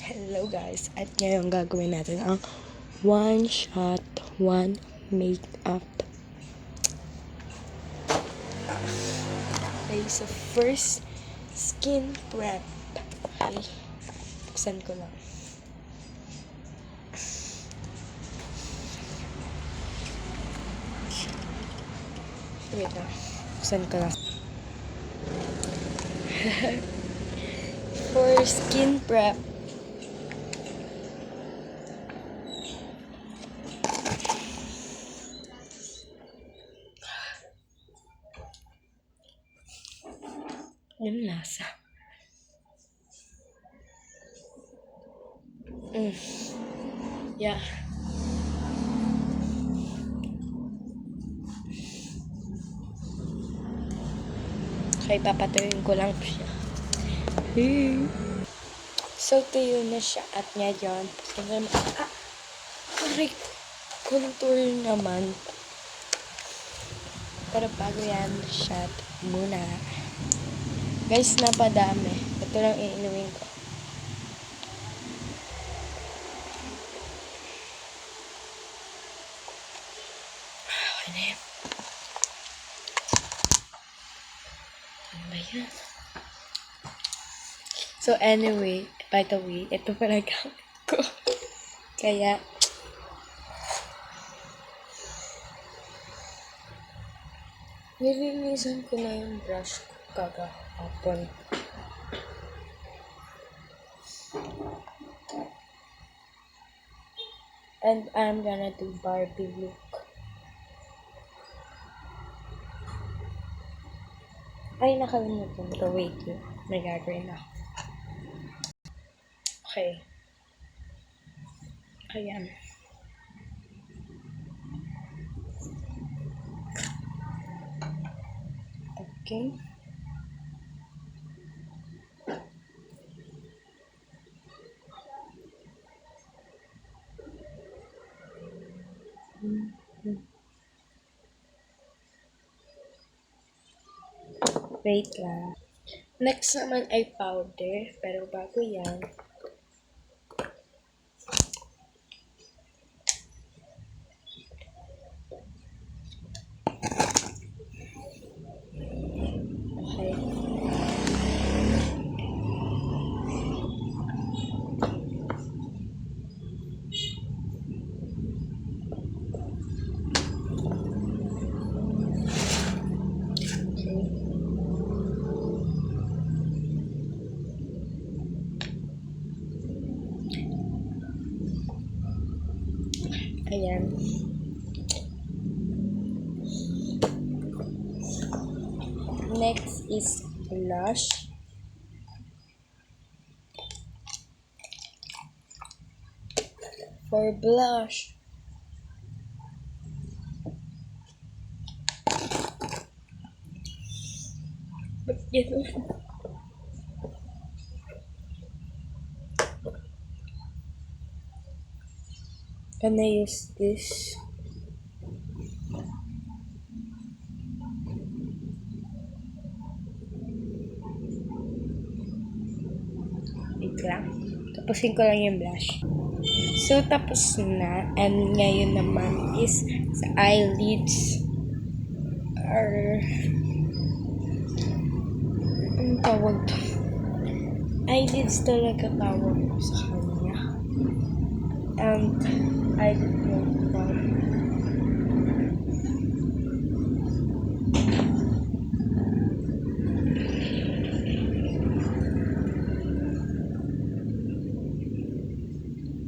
Hello guys, at ngayon gagawin natin ang one shot, one makeup. Okay, so first, skin prep. Okay, buksan ko lang. Wait lang, buksan ko lang. For skin prep, yung lasa. Yeah. Okay, papatuyin ko lang siya. So, tuyo na siya. At ngayon, sorry, contour naman. Pero bago yan, shot muna. Guys, napadami. Ito lang iinumin ko. Okay na yan. Ano ba yan? So anyway, by the way, ito pala gamit ko. Kaya, nilinisan ko na yung brush ko kagahapon. And I'm gonna do Barbie look. Ay, nakalimutan ko. Wait lang. May gagawin ako. Okay. Ayan. Okay. Wait lang. Next naman ay powder. Pero bago yan, okay. Ayan. Next is blush. For blush, ba't gano'n? Can I use this? Wait lang. Tapusin ko lang yung blush. So, tapos na. And ngayon naman is sa eyelids. Or, anong tawag to? Eyelids talaga tawag ko sa kanya. And, eyelid makeup.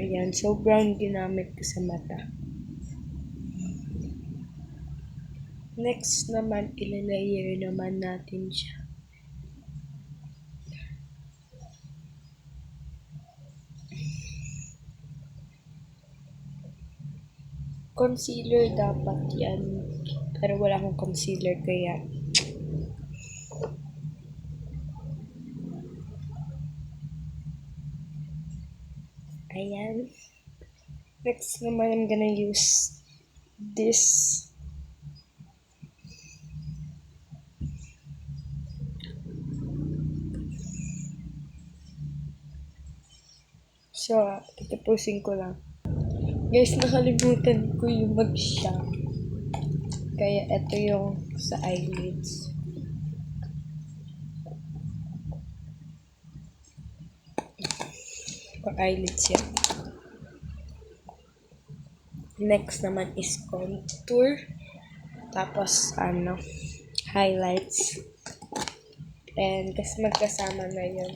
Ayan, so brown ginamit ko sa mata. Next naman, ilalayer naman natin siya. Concealer dapat yan. Pero wala akong concealer kaya. Ayan. Next naman, I'm gonna use this. So, tatapusin ko lang. Guys, nakalimutan ko yung mag-shop. Kaya ito yung sa eyelids. For eyelids yan. Next naman is contour. Tapos, highlights. And kasi magkasama na yun.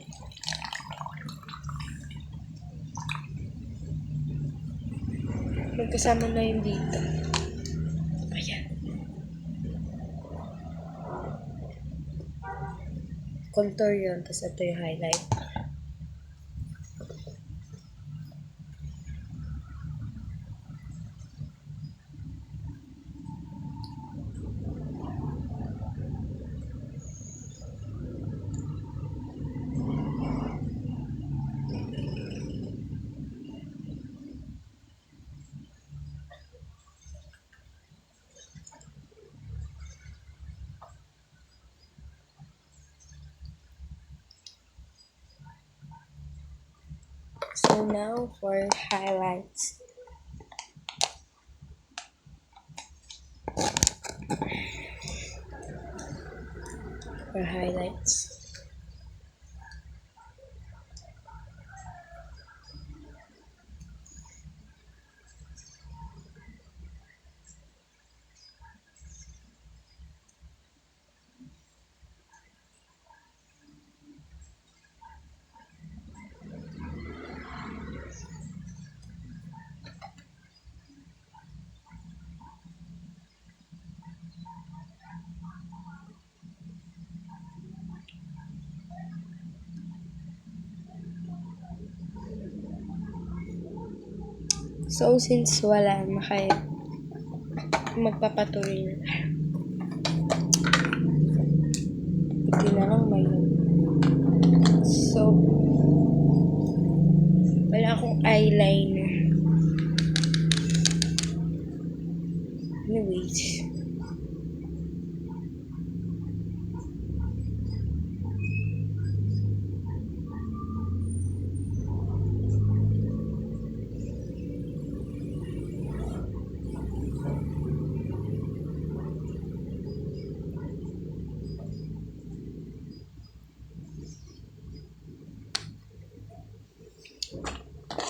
Magkasama na yun dito. Ayan. Contour yun. Tapos ito yung highlight. So now for highlights. For highlights. So, since wala na kayo, magpapatuloy na. Hindi na lang ngayon. So, wala akong eyeliner. Anyways.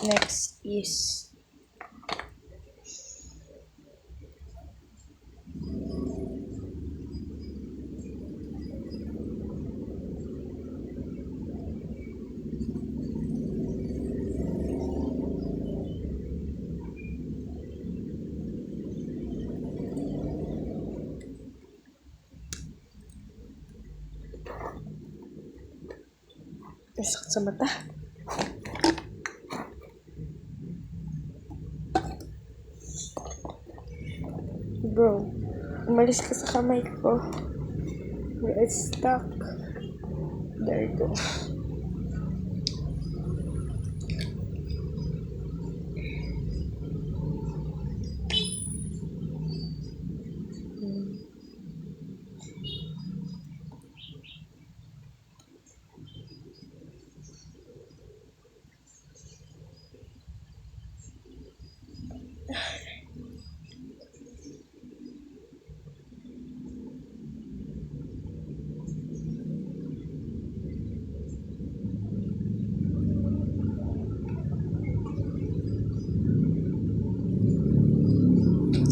Next is sakit sa mata. Bro, umalis ka sa kamay ko. It's stuck. There you go.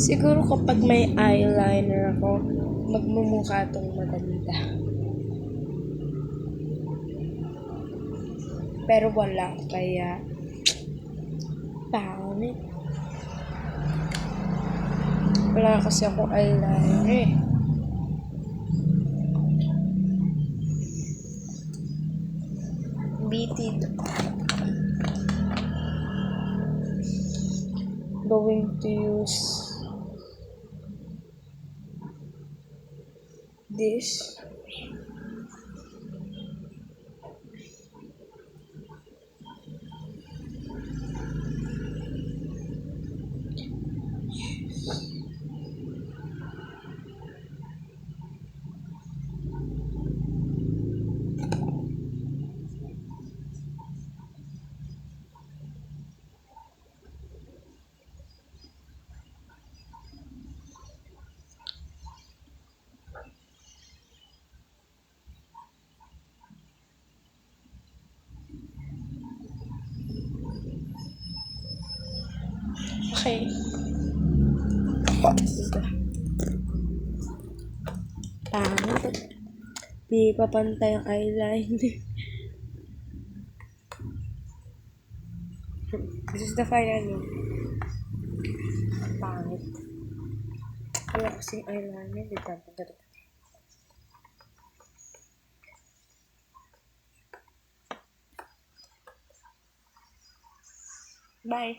Siguro kapag may eyeliner ako, magmumukha itong maganda. Pero wala, kaya pangit. Wala kasi akong eyeliner eh. Beaded. Going to use this. Okay. Diba? Pangit. Di pa pantay ang eyeliner. This is the final look. Pangit. Wala kasing eyeliner. Di pa pantay. Bye.